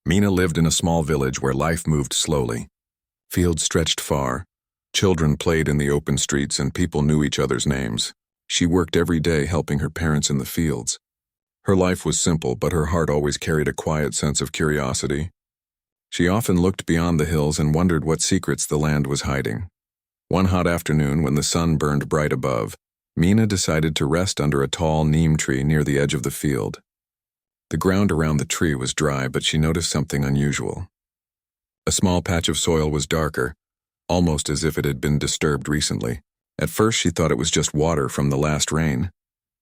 Mina lived in a small village where life moved slowly. Fields stretched far, children played in the open streets, and people knew each other's names. She worked every day helping her parents in the fields. Her life was simple, but her heart always carried a quiet sense of curiosity. She often looked beyond the hills and wondered what secrets the land was hiding. One hot afternoon, when the sun burned bright above, Mina decided to rest under a tall neem tree near the edge of the field. The ground around the tree was dry, but she noticed something unusual. A small patch of soil was darker, almost as if it had been disturbed recently. At first she thought it was just water from the last rain,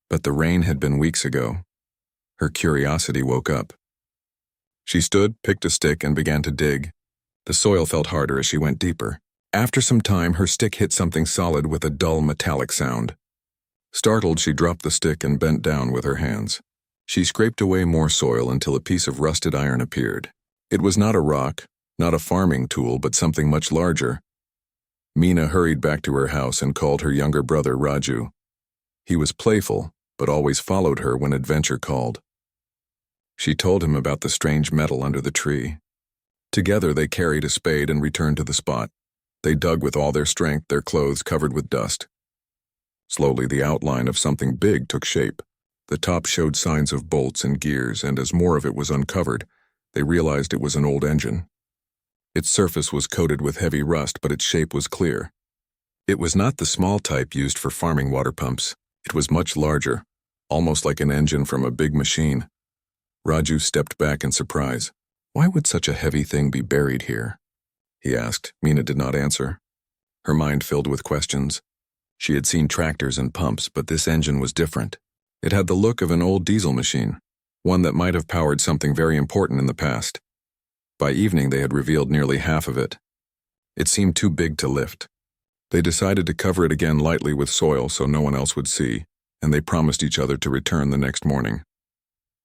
but the rain had been weeks ago. Her curiosity woke up. She stood, picked a stick, and began to dig. The soil felt harder as she went deeper. After some time, her stick hit something solid with a dull metallic sound. Startled, she dropped the stick and bent down with her hands. She scraped away more soil until a piece of rusted iron appeared. It was not a rock, not a farming tool, but something much larger. Mina hurried back to her house and called her younger brother Raju. He was playful, but always followed her when adventure called. She told him about the strange metal under the tree. Together they carried a spade and returned to the spot. They dug with all their strength, their clothes covered with dust. Slowly the outline of something big took shape. The top showed signs of bolts and gears, and as more of it was uncovered, they realized it was an old engine. Its surface was coated with heavy rust, but its shape was clear. It was not the small type used for farming water pumps. It was much larger, almost like an engine from a big machine. Raju stepped back in surprise. "Why would such a heavy thing be buried here?" he asked. Mina did not answer. Her mind filled with questions. She had seen tractors and pumps, but this engine was different. It had the look of an old diesel machine, one that might have powered something very important in the past. By evening, they had revealed nearly half of it. It seemed too big to lift. They decided to cover it again lightly with soil so no one else would see, and they promised each other to return the next morning.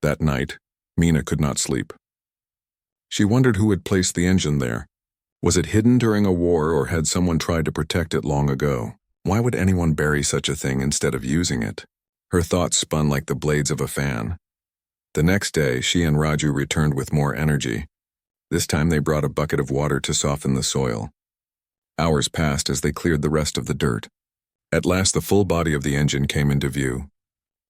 That night, Mina could not sleep. She wondered who had placed the engine there. Was it hidden during a war, or had someone tried to protect it long ago? Why would anyone bury such a thing instead of using it? Her thoughts spun like the blades of a fan. The next day, she and Raju returned with more energy. This time they brought a bucket of water to soften the soil. Hours passed as they cleared the rest of the dirt. At last, the full body of the engine came into view.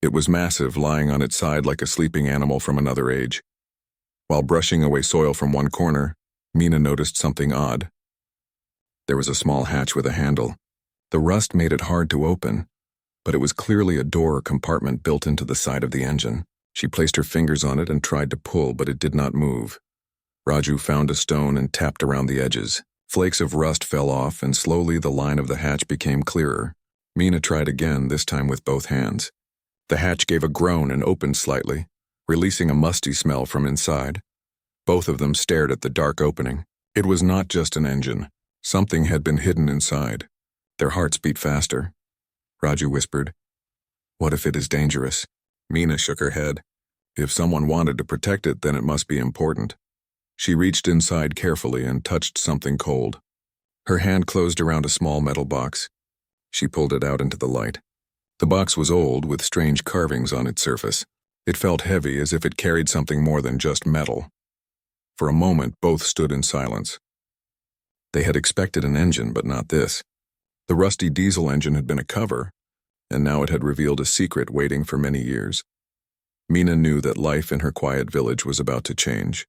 It was massive, lying on its side like a sleeping animal from another age. While brushing away soil from one corner, Mina noticed something odd. There was a small hatch with a handle. The rust made it hard to open, but it was clearly a door or compartment built into the side of the engine. She placed her fingers on it and tried to pull, but it did not move. Raju found a stone and tapped around the edges. Flakes of rust fell off, and slowly the line of the hatch became clearer. Mina tried again, this time with both hands. The hatch gave a groan and opened slightly, releasing a musty smell from inside. Both of them stared at the dark opening. It was not just an engine. Something had been hidden inside. Their hearts beat faster. Raju whispered, "What if it is dangerous?" Mina shook her head. If someone wanted to protect it, then it must be important. She reached inside carefully and touched something cold. Her hand closed around a small metal box. She pulled it out into the light. The box was old, with strange carvings on its surface. It felt heavy, as if it carried something more than just metal. For a moment, both stood in silence. They had expected an engine, but not this. The rusty diesel engine had been a cover, and now it had revealed a secret waiting for many years. Mina knew that life in her quiet village was about to change.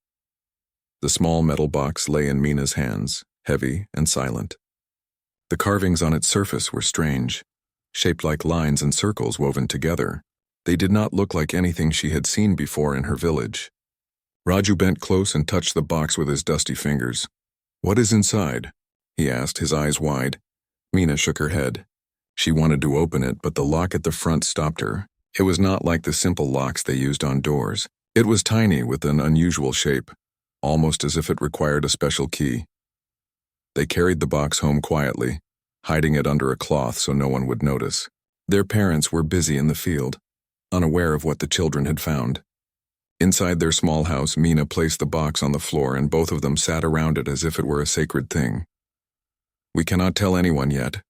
The small metal box lay in Mina's hands, heavy and silent. The carvings on its surface were strange, shaped like lines and circles woven together. They did not look like anything she had seen before in her village. Raju bent close and touched the box with his dusty fingers. "What is inside?" he asked, his eyes wide. Mina shook her head. She wanted to open it, but the lock at the front stopped her. It was not like the simple locks they used on doors. It was tiny, with an unusual shape, almost as if it required a special key. They carried the box home quietly, hiding it under a cloth so no one would notice. Their parents were busy in the field, unaware of what the children had found. Inside their small house, Mina placed the box on the floor, and both of them sat around it as if it were a sacred thing. "We cannot tell anyone yet,"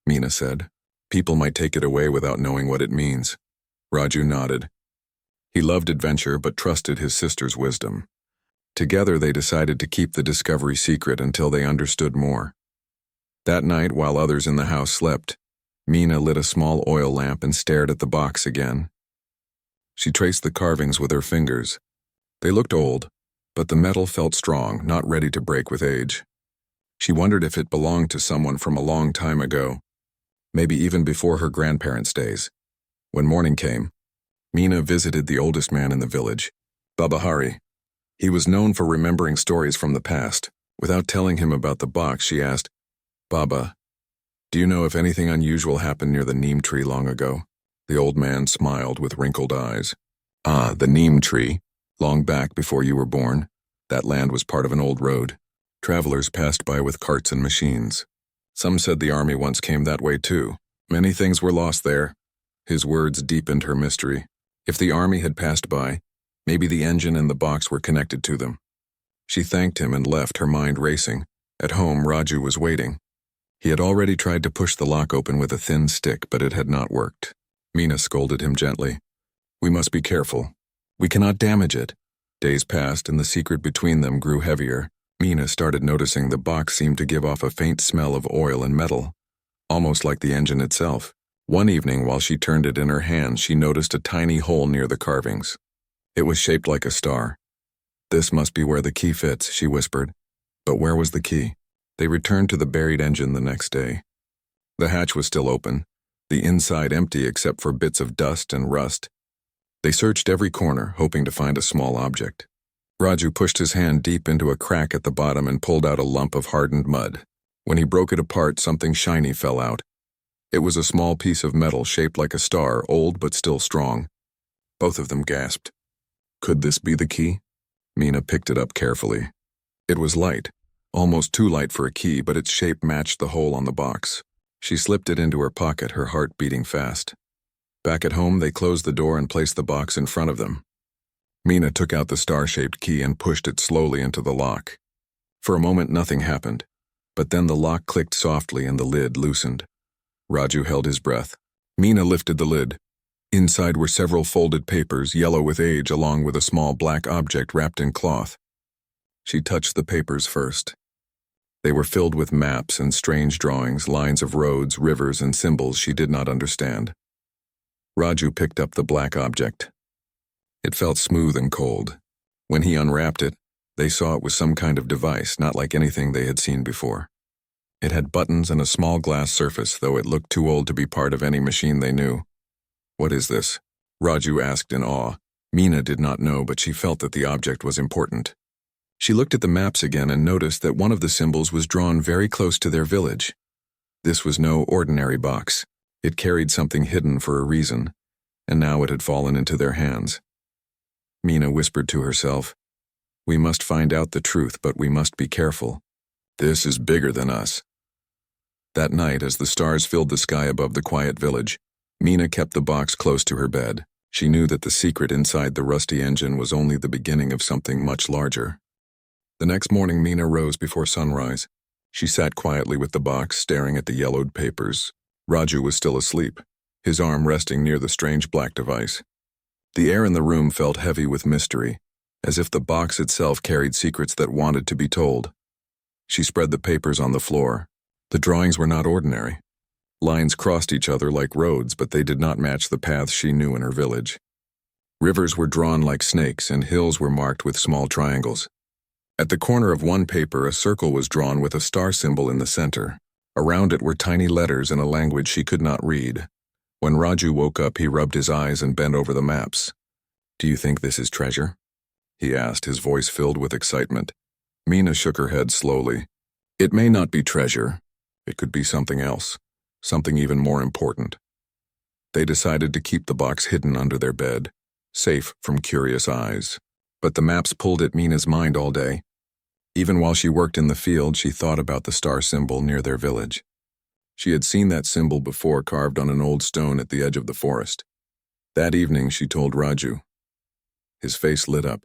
Mina said. "People might take it away without knowing what it means." Raju nodded. He loved adventure but trusted his sister's wisdom. Together they decided to keep the discovery secret until they understood more. That night, while others in the house slept, Mina lit a small oil lamp and stared at the box again. She traced the carvings with her fingers. They looked old, but the metal felt strong, not ready to break with age. She wondered if it belonged to someone from a long time ago, maybe even before her grandparents' days. When morning came, Mina visited the oldest man in the village, Baba Hari. He was known for remembering stories from the past. Without telling him about the box, she asked, "Baba, do you know if anything unusual happened near the neem tree long ago?" The old man smiled with wrinkled eyes. "Ah, the neem tree. Long back before you were born, that land was part of an old road. Travelers passed by with carts and machines. Some said the army once came that way too. Many things were lost there." His words deepened her mystery. If the army had passed by, maybe the engine and the box were connected to them. She thanked him and left, her mind racing. At home, Raju was waiting. He had already tried to push the lock open with a thin stick, but it had not worked. Mina scolded him gently. "We must be careful. We cannot damage it." Days passed and the secret between them grew heavier. Mina started noticing the box seemed to give off a faint smell of oil and metal, almost like the engine itself. One evening, while she turned it in her hand, she noticed a tiny hole near the carvings. It was shaped like a star. "This must be where the key fits," she whispered. But where was the key? They returned to the buried engine the next day. The hatch was still open, the inside empty except for bits of dust and rust. They searched every corner, hoping to find a small object. Raju pushed his hand deep into a crack at the bottom and pulled out a lump of hardened mud. When he broke it apart, something shiny fell out. It was a small piece of metal shaped like a star, old but still strong. Both of them gasped. Could this be the key? Mina picked it up carefully. It was light, almost too light for a key, but its shape matched the hole on the box. She slipped it into her pocket, her heart beating fast. Back at home, they closed the door and placed the box in front of them. Mina took out the star-shaped key and pushed it slowly into the lock. For a moment, nothing happened, but then the lock clicked softly and the lid loosened. Raju held his breath. Mina lifted the lid. Inside were several folded papers, yellow with age, along with a small black object wrapped in cloth. She touched the papers first. They were filled with maps and strange drawings, lines of roads, rivers, and symbols she did not understand. Raju picked up the black object. It felt smooth and cold. When he unwrapped it, they saw it was some kind of device, not like anything they had seen before. It had buttons and a small glass surface, though it looked too old to be part of any machine they knew. "What is this?" Raju asked in awe. Mina did not know, but she felt that the object was important. She looked at the maps again and noticed that one of the symbols was drawn very close to their village. This was no ordinary box. It carried something hidden for a reason, and now it had fallen into their hands. Mina whispered to herself, "We must find out the truth, but we must be careful. This is bigger than us." That night, as the stars filled the sky above the quiet village, Mina kept the box close to her bed. She knew that the secret inside the rusty engine was only the beginning of something much larger. The next morning, Mina rose before sunrise. She sat quietly with the box, staring at the yellowed papers. Raju was still asleep, his arm resting near the strange black device. The air in the room felt heavy with mystery, as if the box itself carried secrets that wanted to be told. She spread the papers on the floor. The drawings were not ordinary. Lines crossed each other like roads, but they did not match the paths she knew in her village. Rivers were drawn like snakes, and hills were marked with small triangles. At the corner of one paper, a circle was drawn with a star symbol in the center. Around it were tiny letters in a language she could not read. When Raju woke up, he rubbed his eyes and bent over the maps. "Do you think this is treasure?" he asked, his voice filled with excitement. Mina shook her head slowly. "It may not be treasure. It could be something else, something even more important." They decided to keep the box hidden under their bed, safe from curious eyes. But the maps pulled at Mina's mind all day. Even while she worked in the field, she thought about the star symbol near their village. She had seen that symbol before, carved on an old stone at the edge of the forest. That evening, she told Raju. His face lit up.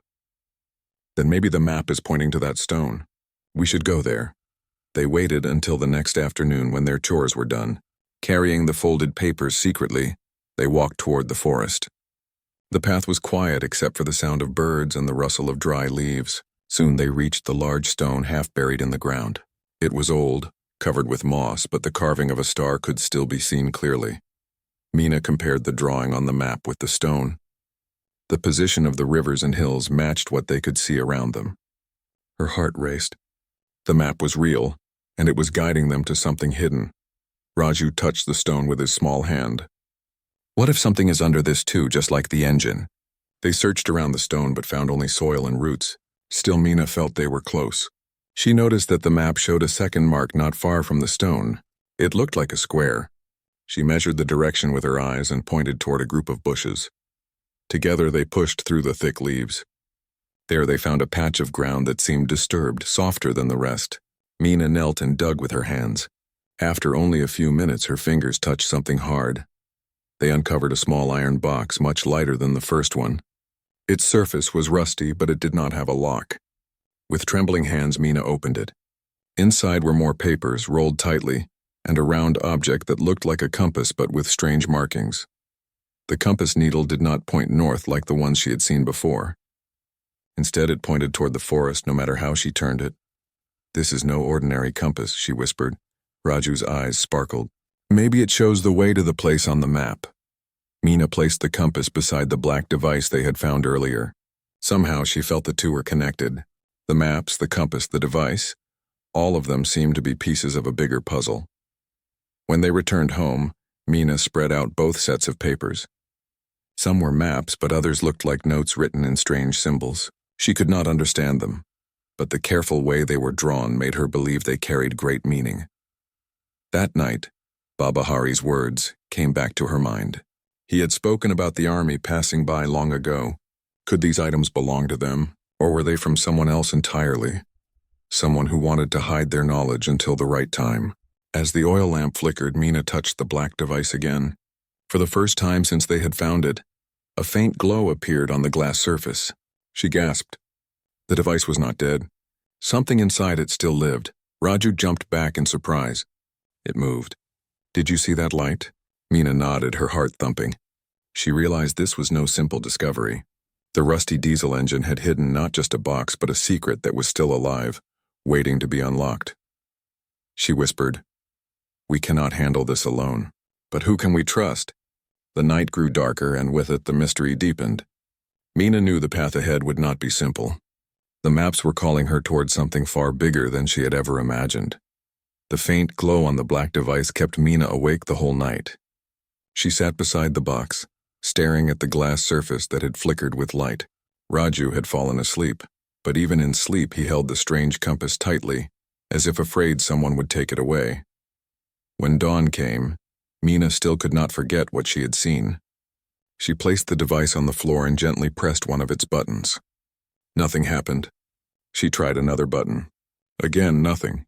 "Then maybe the map is pointing to that stone. We should go there." They waited until the next afternoon when their chores were done. Carrying the folded papers secretly, they walked toward the forest. The path was quiet except for the sound of birds and the rustle of dry leaves. Soon they reached the large stone half buried in the ground. It was old, covered with moss, but the carving of a star could still be seen clearly. Mina compared the drawing on the map with the stone. The position of the rivers and hills matched what they could see around them. Her heart raced. The map was real, and it was guiding them to something hidden. Raju touched the stone with his small hand. What if something is under this too, just like the engine? They searched around the stone but found only soil and roots. Still, Mina felt they were close. She noticed that the map showed a second mark not far from the stone. It looked like a square. She measured the direction with her eyes and pointed toward a group of bushes. Together they pushed through the thick leaves. There they found a patch of ground that seemed disturbed, softer than the rest. Mina knelt and dug with her hands. After only a few minutes, her fingers touched something hard. They uncovered a small iron box, much lighter than the first one. Its surface was rusty, but it did not have a lock. With trembling hands, Mina opened it. Inside were more papers, rolled tightly, and a round object that looked like a compass but with strange markings. The compass needle did not point north like the ones she had seen before. Instead, it pointed toward the forest no matter how she turned it. "This is no ordinary compass," she whispered. Raju's eyes sparkled. "Maybe it shows the way to the place on the map." Mina placed the compass beside the black device they had found earlier. Somehow she felt the two were connected. The maps, the compass, the device, all of them seemed to be pieces of a bigger puzzle. When they returned home, Mina spread out both sets of papers. Some were maps, but others looked like notes written in strange symbols. She could not understand them, but the careful way they were drawn made her believe they carried great meaning. That night, Baba Hari's words came back to her mind. He had spoken about the army passing by long ago. Could these items belong to them, or were they from someone else entirely? Someone who wanted to hide their knowledge until the right time. As the oil lamp flickered, Mina touched the black device again. For the first time since they had found it, a faint glow appeared on the glass surface. She gasped. The device was not dead. Something inside it still lived. Raju jumped back in surprise. It moved. "Did you see that light?" Mina nodded, her heart thumping. She realized this was no simple discovery. The rusty diesel engine had hidden not just a box, but a secret that was still alive, waiting to be unlocked. She whispered, "We cannot handle this alone. But who can we trust?" The night grew darker, and with it the mystery deepened. Mina knew the path ahead would not be simple. The maps were calling her toward something far bigger than she had ever imagined. The faint glow on the black device kept Mina awake the whole night. She sat beside the box, staring at the glass surface that had flickered with light. Raju had fallen asleep, but even in sleep he held the strange compass tightly, as if afraid someone would take it away. When dawn came, Mina still could not forget what she had seen. She placed the device on the floor and gently pressed one of its buttons. Nothing happened. She tried another button. Again, nothing.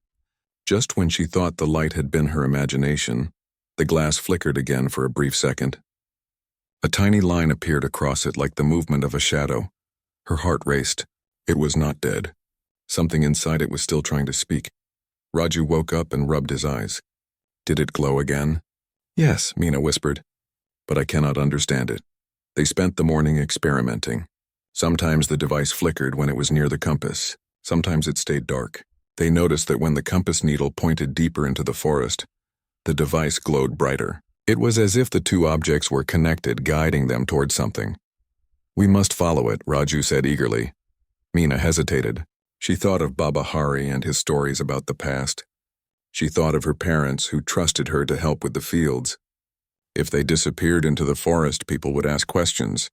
Just when she thought the light had been her imagination, the glass flickered again for a brief second. A tiny line appeared across it like the movement of a shadow. Her heart raced. It was not dead. Something inside it was still trying to speak. Raju woke up and rubbed his eyes. Did it glow again? "Yes," Mina whispered, "but I cannot understand it." They spent the morning experimenting. Sometimes the device flickered when it was near the compass. Sometimes it stayed dark. They noticed that when the compass needle pointed deeper into the forest, the device glowed brighter. It was as if the two objects were connected, guiding them toward something. "We must follow it," Raju said eagerly. Mina hesitated. She thought of Baba Hari and his stories about the past. She thought of her parents who trusted her to help with the fields. If they disappeared into the forest, people would ask questions.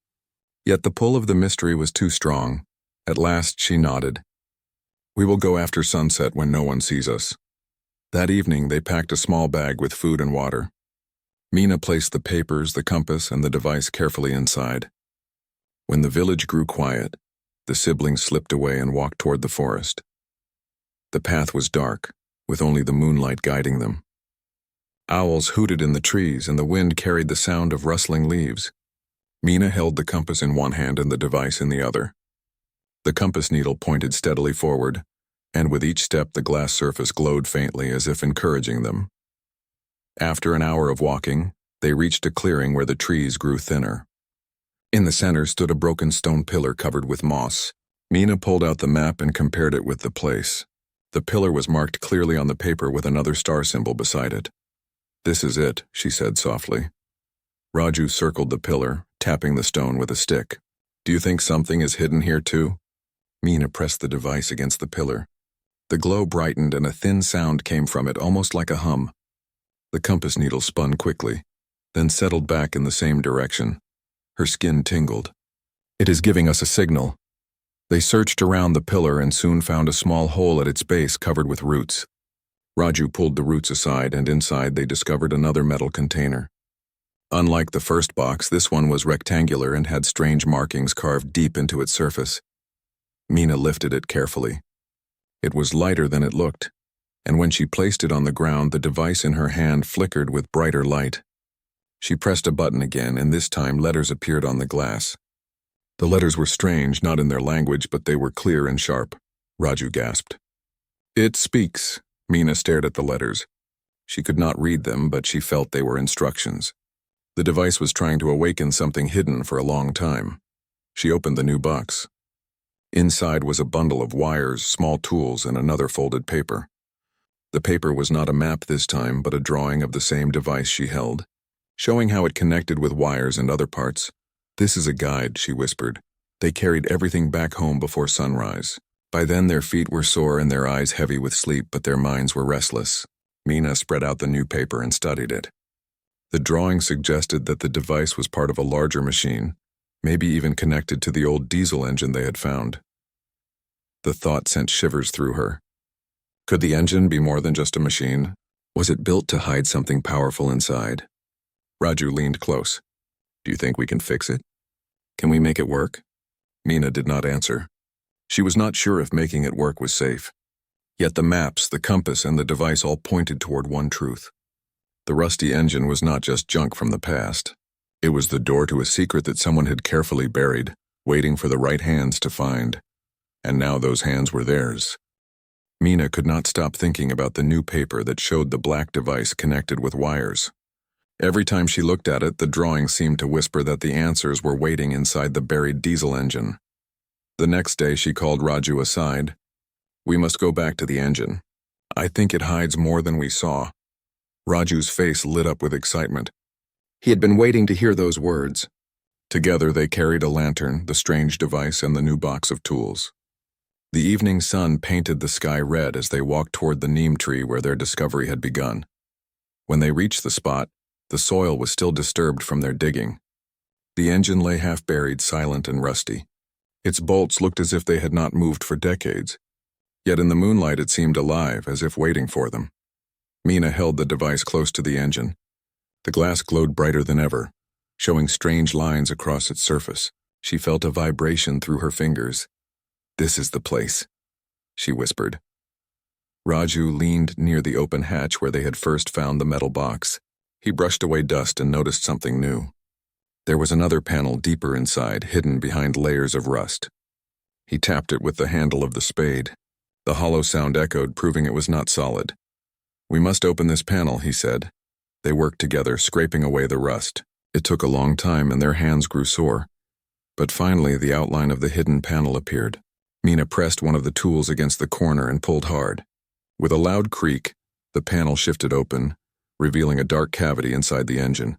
Yet the pull of the mystery was too strong. At last she nodded. "We will go after sunset when no one sees us." That evening they packed a small bag with food and water. Mina placed the papers, the compass, and the device carefully inside. When the village grew quiet, the siblings slipped away and walked toward the forest. The path was dark, with only the moonlight guiding them. Owls hooted in the trees, and the wind carried the sound of rustling leaves. Mina held the compass in one hand and the device in the other. The compass needle pointed steadily forward, and with each step the glass surface glowed faintly as if encouraging them. After an hour of walking, they reached a clearing where the trees grew thinner. In the center stood a broken stone pillar covered with moss. Mina pulled out the map and compared it with the place. The pillar was marked clearly on the paper with another star symbol beside it. "This is it," she said softly. Raju circled the pillar, tapping the stone with a stick. "Do you think something is hidden here too?" Mina pressed the device against the pillar. The glow brightened and a thin sound came from it, almost like a hum. The compass needle spun quickly, then settled back in the same direction. Her skin tingled. "It is giving us a signal." They searched around the pillar and soon found a small hole at its base covered with roots. Raju pulled the roots aside, and inside they discovered another metal container. Unlike the first box, this one was rectangular and had strange markings carved deep into its surface. Mina lifted it carefully. It was lighter than it looked, and when she placed it on the ground, the device in her hand flickered with brighter light. She pressed a button again, and this time letters appeared on the glass. The letters were strange, not in their language, but they were clear and sharp. Raju gasped. "It speaks." Mina stared at the letters. She could not read them, but she felt they were instructions. The device was trying to awaken something hidden for a long time. She opened the new box. Inside was a bundle of wires, small tools, and another folded paper. The paper was not a map this time, but a drawing of the same device she held, showing how it connected with wires and other parts. "This is a guide," she whispered. They carried everything back home before sunrise. By then their feet were sore and their eyes heavy with sleep, but their minds were restless. Mina spread out the new paper and studied it. The drawing suggested that the device was part of a larger machine, maybe even connected to the old diesel engine they had found. The thought sent shivers through her. Could the engine be more than just a machine? Was it built to hide something powerful inside? Raju leaned close. "Do you think we can fix it? Can we make it work?" Mina did not answer. She was not sure if making it work was safe. Yet the maps, the compass, and the device all pointed toward one truth. The rusty engine was not just junk from the past. It was the door to a secret that someone had carefully buried, waiting for the right hands to find. And now those hands were theirs. Mina could not stop thinking about the new paper that showed the black device connected with wires. Every time she looked at it, the drawing seemed to whisper that the answers were waiting inside the buried diesel engine. The next day she called Raju aside. "We must go back to the engine. I think it hides more than we saw." Raju's face lit up with excitement. He had been waiting to hear those words. Together they carried a lantern, the strange device, and the new box of tools. The evening sun painted the sky red as they walked toward the neem tree where their discovery had begun. When they reached the spot, the soil was still disturbed from their digging. The engine lay half-buried, silent and rusty. Its bolts looked as if they had not moved for decades. Yet in the moonlight it seemed alive, as if waiting for them. Mina held the device close to the engine. The glass glowed brighter than ever, showing strange lines across its surface. She felt a vibration through her fingers. "This is the place," she whispered. Raju leaned near the open hatch where they had first found the metal box. He brushed away dust and noticed something new. There was another panel deeper inside, hidden behind layers of rust. He tapped it with the handle of the spade. The hollow sound echoed, proving it was not solid. "We must open this panel," he said. They worked together, scraping away the rust. It took a long time and their hands grew sore. But finally the outline of the hidden panel appeared. Mina pressed one of the tools against the corner and pulled hard. With a loud creak, the panel shifted open, revealing a dark cavity inside the engine.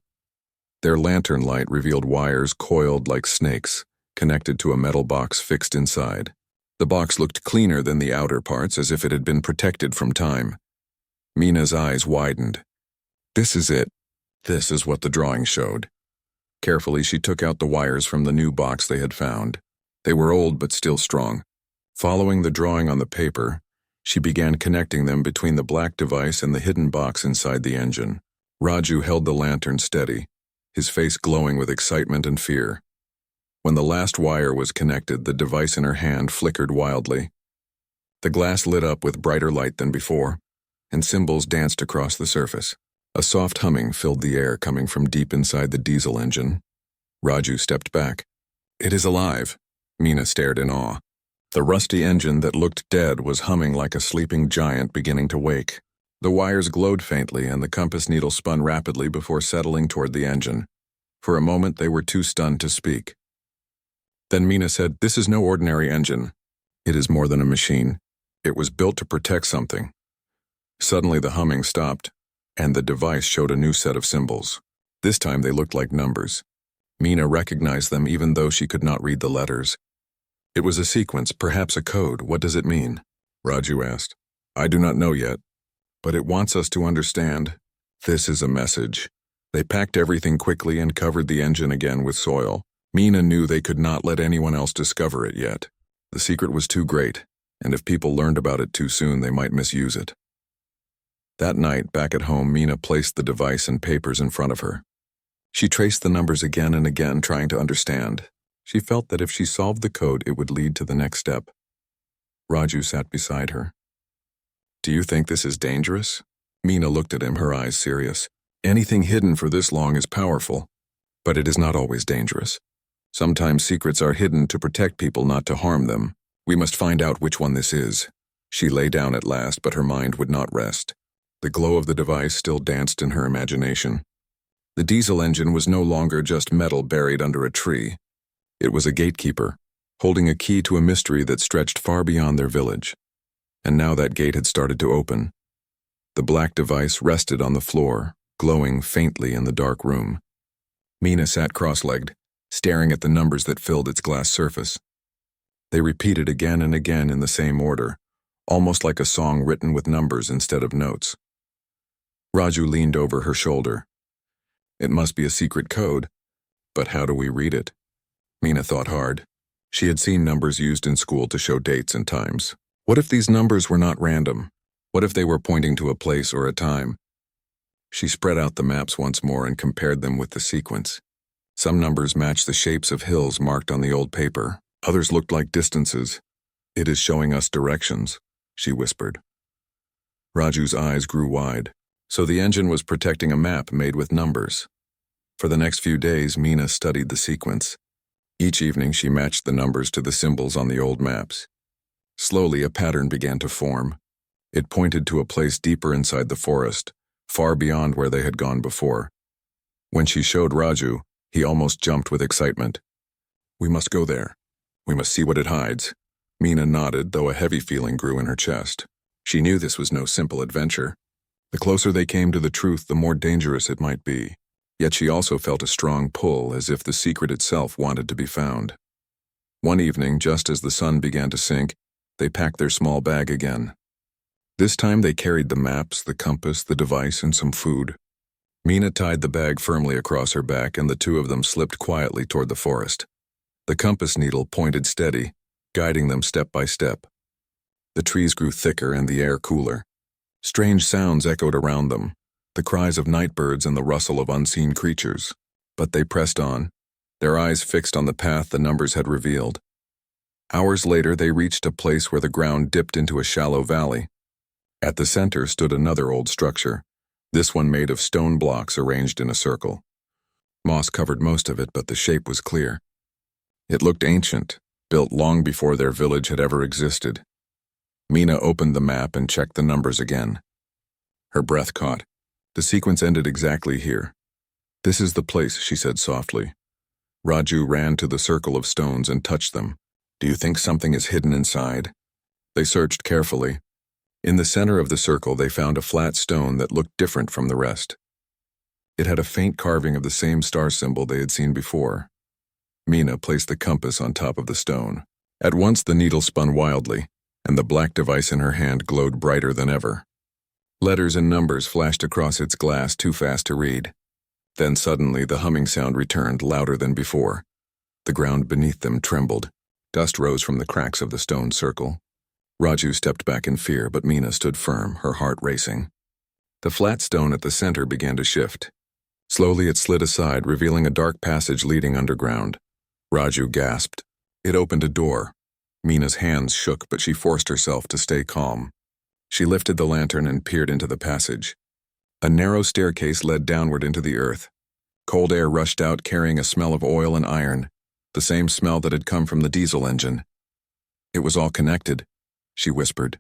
Their lantern light revealed wires coiled like snakes, connected to a metal box fixed inside. The box looked cleaner than the outer parts, as if it had been protected from time. Mina's eyes widened. "This is it. This is what the drawing showed." Carefully, she took out the wires from the new box they had found. They were old but still strong. Following the drawing on the paper, she began connecting them between the black device and the hidden box inside the engine. Raju held the lantern steady, his face glowing with excitement and fear. When the last wire was connected, the device in her hand flickered wildly. The glass lit up with brighter light than before, and symbols danced across the surface. A soft humming filled the air coming from deep inside the diesel engine. Raju stepped back. "It is alive." Mina stared in awe. The rusty engine that looked dead was humming like a sleeping giant beginning to wake. The wires glowed faintly and the compass needle spun rapidly before settling toward the engine. For a moment they were too stunned to speak. Then Mina said, "This is no ordinary engine. It is more than a machine. It was built to protect something. Suddenly the humming stopped, and the device showed a new set of symbols. This time they looked like numbers. Mina recognized them even though she could not read the letters. It was a sequence, perhaps a code. What does it mean? Raju asked. I do not know yet, but it wants us to understand. This is a message. They packed everything quickly and covered the engine again with soil. Mina knew they could not let anyone else discover it yet. The secret was too great, and if people learned about it too soon, they might misuse it. That night, back at home, Mina placed the device and papers in front of her. She traced the numbers again and again, trying to understand. She felt that if she solved the code, it would lead to the next step. Raju sat beside her. Do you think this is dangerous? Mina looked at him, her eyes serious. Anything hidden for this long is powerful, but it is not always dangerous. Sometimes secrets are hidden to protect people, not to harm them. We must find out which one this is. She lay down at last, but her mind would not rest. The glow of the device still danced in her imagination. The diesel engine was no longer just metal buried under a tree. It was a gatekeeper, holding a key to a mystery that stretched far beyond their village. And now that gate had started to open. The black device rested on the floor, glowing faintly in the dark room. Mina sat cross-legged, staring at the numbers that filled its glass surface. They repeated again and again in the same order, almost like a song written with numbers instead of notes. Raju leaned over her shoulder. It must be a secret code, but how do we read it? Mina thought hard. She had seen numbers used in school to show dates and times. What if these numbers were not random? What if they were pointing to a place or a time? She spread out the maps once more and compared them with the sequence. Some numbers matched the shapes of hills marked on the old paper. Others looked like distances. It is showing us directions, she whispered. Raju's eyes grew wide. So the engine was protecting a map made with numbers. For the next few days, Mina studied the sequence. Each evening she matched the numbers to the symbols on the old maps. Slowly, a pattern began to form. It pointed to a place deeper inside the forest, far beyond where they had gone before. When she showed Raju, he almost jumped with excitement. We must go there. We must see what it hides. Mina nodded, though a heavy feeling grew in her chest. She knew this was no simple adventure. The closer they came to the truth, the more dangerous it might be. Yet she also felt a strong pull, as if the secret itself wanted to be found. One evening, just as the sun began to sink, they packed their small bag again. This time they carried the maps, the compass, the device, and some food. Mina tied the bag firmly across her back, and the two of them slipped quietly toward the forest. The compass needle pointed steady, guiding them step by step. The trees grew thicker and the air cooler. Strange sounds echoed around them, the cries of night birds and the rustle of unseen creatures. But they pressed on, their eyes fixed on the path the numbers had revealed. Hours later, they reached a place where the ground dipped into a shallow valley. At the center stood another old structure, this one made of stone blocks arranged in a circle. Moss covered most of it, but the shape was clear. It looked ancient, built long before their village had ever existed. Mina opened the map and checked the numbers again. Her breath caught. The sequence ended exactly here. This is the place, she said softly. Raju ran to the circle of stones and touched them. Do you think something is hidden inside? They searched carefully. In the center of the circle, they found a flat stone that looked different from the rest. It had a faint carving of the same star symbol they had seen before. Mina placed the compass on top of the stone. At once the needle spun wildly, and the black device in her hand glowed brighter than ever. Letters and numbers flashed across its glass, too fast to read. Then suddenly the humming sound returned, louder than before. The ground beneath them trembled. Dust rose from the cracks of the stone circle. Raju stepped back in fear, but Mina stood firm, her heart racing. The flat stone at the center began to shift. Slowly it slid aside, revealing a dark passage leading underground. Raju gasped. It opened a door. Mina's hands shook, but she forced herself to stay calm. She lifted the lantern and peered into the passage. A narrow staircase led downward into the earth. Cold air rushed out, carrying a smell of oil and iron, the same smell that had come from the diesel engine. It was all connected, she whispered.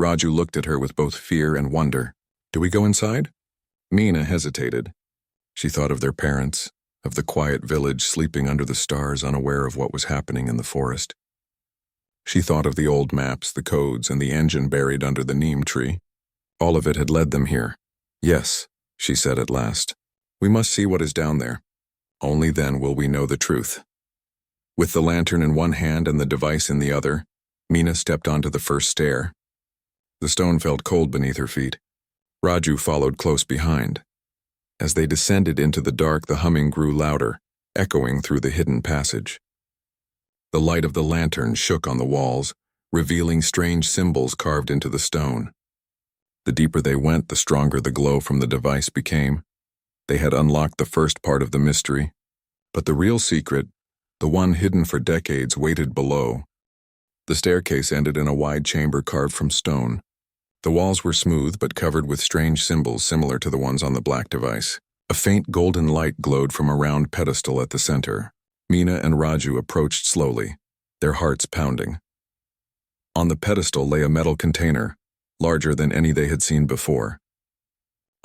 Raju looked at her with both fear and wonder. Do we go inside? Mina hesitated. She thought of their parents, of the quiet village sleeping under the stars, unaware of what was happening in the forest. She thought of the old maps, the codes, and the engine buried under the neem tree. All of it had led them here. Yes, she said at last. We must see what is down there. Only then will we know the truth. With the lantern in one hand and the device in the other, Mina stepped onto the first stair. The stone felt cold beneath her feet. Raju followed close behind. As they descended into the dark, the humming grew louder, echoing through the hidden passage. The light of the lantern shook on the walls, revealing strange symbols carved into the stone. The deeper they went, the stronger the glow from the device became. They had unlocked the first part of the mystery, but the real secret, the one hidden for decades, waited below. The staircase ended in a wide chamber carved from stone. The walls were smooth but covered with strange symbols similar to the ones on the black device. A faint golden light glowed from a round pedestal at the center. Mina and Raju approached slowly, their hearts pounding. On the pedestal lay a metal container, larger than any they had seen before.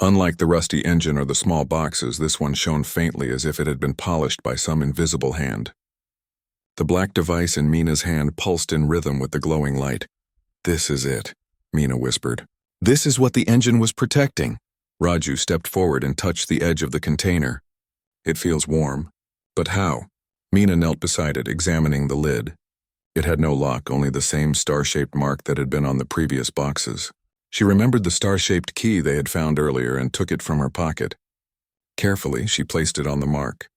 Unlike the rusty engine or the small boxes, this one shone faintly as if it had been polished by some invisible hand. The black device in Mina's hand pulsed in rhythm with the glowing light. "This is it," Mina whispered. "This is what the engine was protecting." Raju stepped forward and touched the edge of the container. "It feels warm. But how?" Mina knelt beside it, examining the lid. It had no lock, only the same star-shaped mark that had been on the previous boxes. She remembered the star-shaped key they had found earlier and took it from her pocket. Carefully, she placed it on the mark.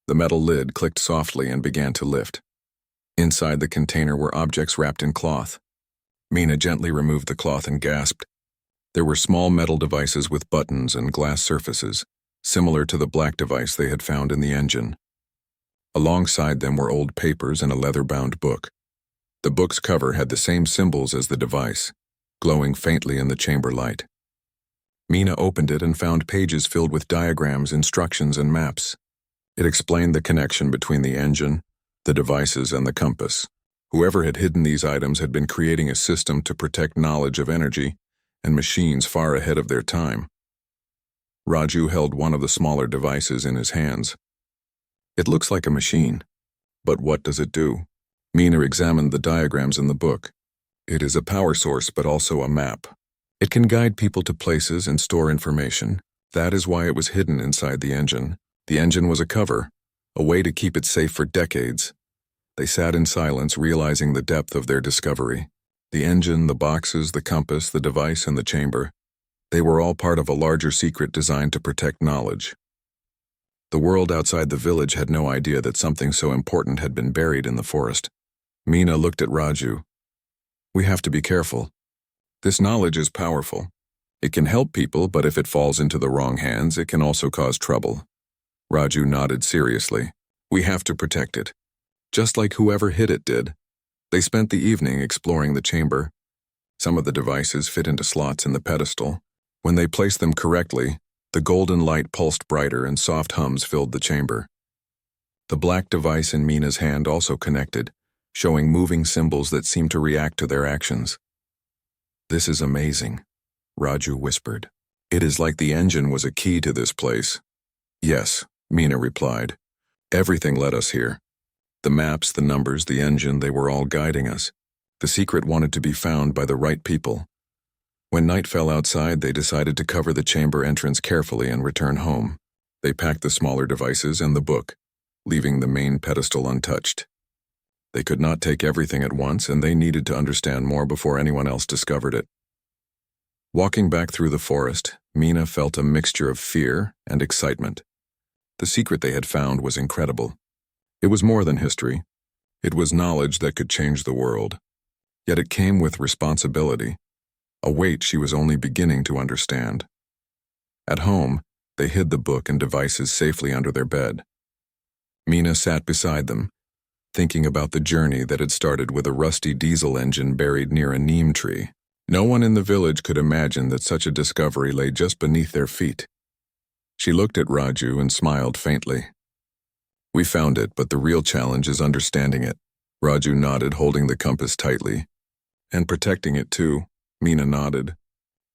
The metal lid clicked softly and began to lift. Inside the container were objects wrapped in cloth. Mina gently removed the cloth and gasped. There were small metal devices with buttons and glass surfaces, similar to the black device they had found in the engine. Alongside them were old papers and a leather-bound book. The book's cover had the same symbols as the device, glowing faintly in the chamber light. Mina opened it and found pages filled with diagrams, instructions, and maps. It explained the connection between the engine, the devices, and the compass. Whoever had hidden these items had been creating a system to protect knowledge of energy and machines far ahead of their time. Raju held one of the smaller devices in his hands. "It looks like a machine, but what does it do?" Mina examined the diagrams in the book. "It is a power source, but also a map. It can guide people to places and store information. That is why it was hidden inside the engine. The engine was a cover, a way to keep it safe for decades." They sat in silence, realizing the depth of their discovery. The engine, the boxes, the compass, the device, and the chamber. They were all part of a larger secret designed to protect knowledge. The world outside the village had no idea that something so important had been buried in the forest. Mina looked at Raju. "We have to be careful. This knowledge is powerful. It can help people, but if it falls into the wrong hands, it can also cause trouble." Raju nodded seriously. "We have to protect it, just like whoever hid it did." They spent the evening exploring the chamber. Some of the devices fit into slots in the pedestal. When they placed them correctly, the golden light pulsed brighter and soft hums filled the chamber. The black device in Mina's hand also connected, showing moving symbols that seemed to react to their actions. "This is amazing," Raju whispered. "It is like the engine was a key to this place." "Yes," Mina replied. "Everything led us here. The maps, the numbers, the engine, they were all guiding us. The secret wanted to be found by the right people." When night fell outside, they decided to cover the chamber entrance carefully and return home. They packed the smaller devices and the book, leaving the main pedestal untouched. They could not take everything at once, and they needed to understand more before anyone else discovered it. Walking back through the forest, Mina felt a mixture of fear and excitement. The secret they had found was incredible. It was more than history. It was knowledge that could change the world. Yet it came with responsibility, a weight she was only beginning to understand. At home, they hid the book and devices safely under their bed. Mina sat beside them, thinking about the journey that had started with a rusty diesel engine buried near a neem tree. No one in the village could imagine that such a discovery lay just beneath their feet. She looked at Raju and smiled faintly. "We found it, but the real challenge is understanding it." Raju nodded, holding the compass tightly. "And protecting it too," Mina nodded.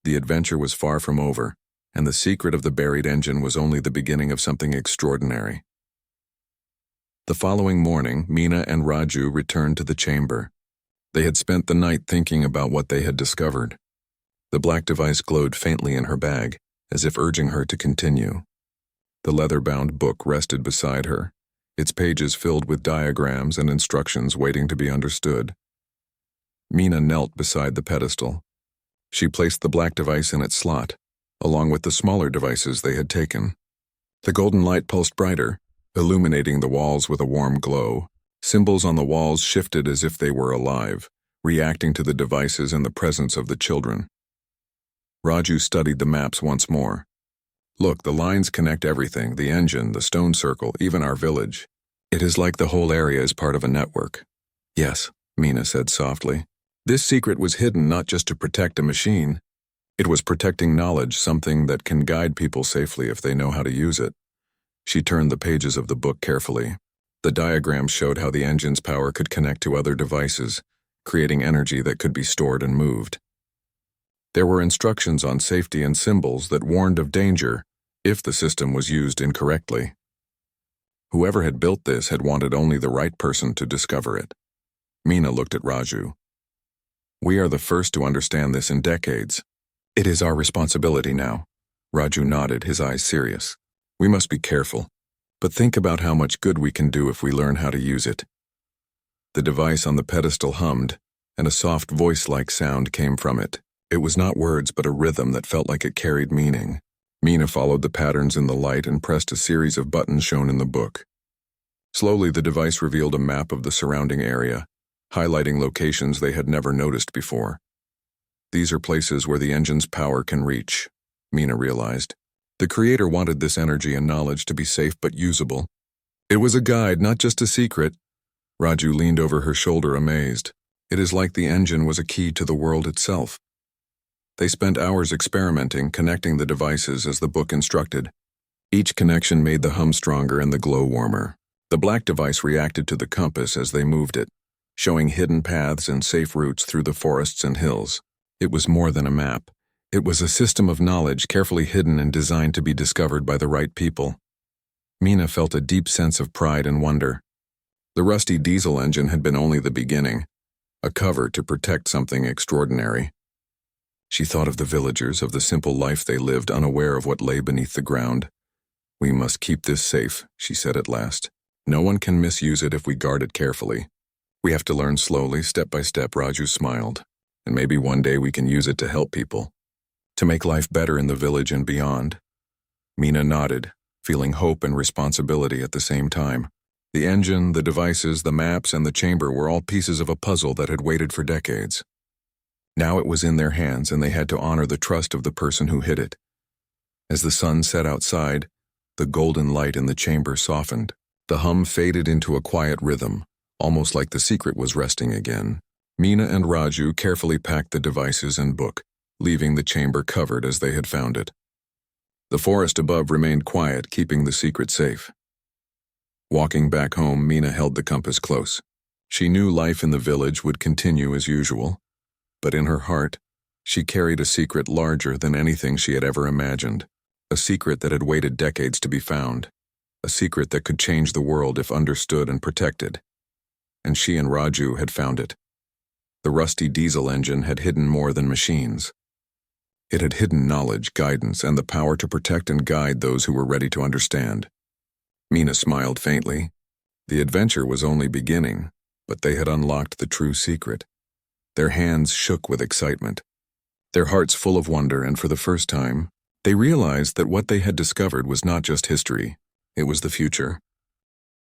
The adventure was far from over, and the secret of the buried engine was only the beginning of something extraordinary. The following morning, Mina and Raju returned to the chamber. They had spent the night thinking about what they had discovered. The black device glowed faintly in her bag, as if urging her to continue. The leather-bound book rested beside her, its pages filled with diagrams and instructions waiting to be understood. Mina knelt beside the pedestal. She placed the black device in its slot, along with the smaller devices they had taken. The golden light pulsed brighter, illuminating the walls with a warm glow. Symbols on the walls shifted as if they were alive, reacting to the devices in the presence of the children. Raju studied the maps once more. Look, the lines connect everything, the engine, the stone circle, even our village. It is like the whole area is part of a network. Yes, Mina said softly. This secret was hidden not just to protect a machine. It was protecting knowledge, something that can guide people safely if they know how to use it. She turned the pages of the book carefully. The diagrams showed how the engine's power could connect to other devices, creating energy that could be stored and moved. There were instructions on safety and symbols that warned of danger if the system was used incorrectly. Whoever had built this had wanted only the right person to discover it. Mina looked at Raju. We are the first to understand this in decades. It is our responsibility now. Raju nodded, his eyes serious. We must be careful, but think about how much good we can do if we learn how to use it. The device on the pedestal hummed, and a soft voice-like sound came from it. It was not words, but a rhythm that felt like it carried meaning. Mina followed the patterns in the light and pressed a series of buttons shown in the book. Slowly, the device revealed a map of the surrounding area, highlighting locations they had never noticed before. These are places where the engine's power can reach, Mina realized. The creator wanted this energy and knowledge to be safe but usable. It was a guide, not just a secret. Raju leaned over her shoulder, amazed. It is like the engine was a key to the world itself. They spent hours experimenting, connecting the devices as the book instructed. Each connection made the hum stronger and the glow warmer. The black device reacted to the compass as they moved it, showing hidden paths and safe routes through the forests and hills. It was more than a map. It was a system of knowledge carefully hidden and designed to be discovered by the right people. Mina felt a deep sense of pride and wonder. The rusty diesel engine had been only the beginning, a cover to protect something extraordinary. She thought of the villagers, of the simple life they lived, unaware of what lay beneath the ground. We must keep this safe, she said at last. No one can misuse it if we guard it carefully. We have to learn slowly, step by step, Raju smiled. And maybe one day we can use it to help people, to make life better in the village and beyond. Mina nodded, feeling hope and responsibility at the same time. The engine, the devices, the maps, and the chamber were all pieces of a puzzle that had waited for decades. Now it was in their hands, and they had to honor the trust of the person who hid it. As the sun set outside, the golden light in the chamber softened. The hum faded into a quiet rhythm, almost like the secret was resting again. Mina and Raju carefully packed the devices and book, leaving the chamber covered as they had found it. The forest above remained quiet, keeping the secret safe. Walking back home, Mina held the compass close. She knew life in the village would continue as usual, but in her heart, she carried a secret larger than anything she had ever imagined, a secret that had waited decades to be found, a secret that could change the world if understood and protected. And she and Raju had found it. The rusty diesel engine had hidden more than machines. It had hidden knowledge, guidance, and the power to protect and guide those who were ready to understand. Mina smiled faintly. The adventure was only beginning, but they had unlocked the true secret. Their hands shook with excitement, their hearts full of wonder, and for the first time, they realized that what they had discovered was not just history, it was the future.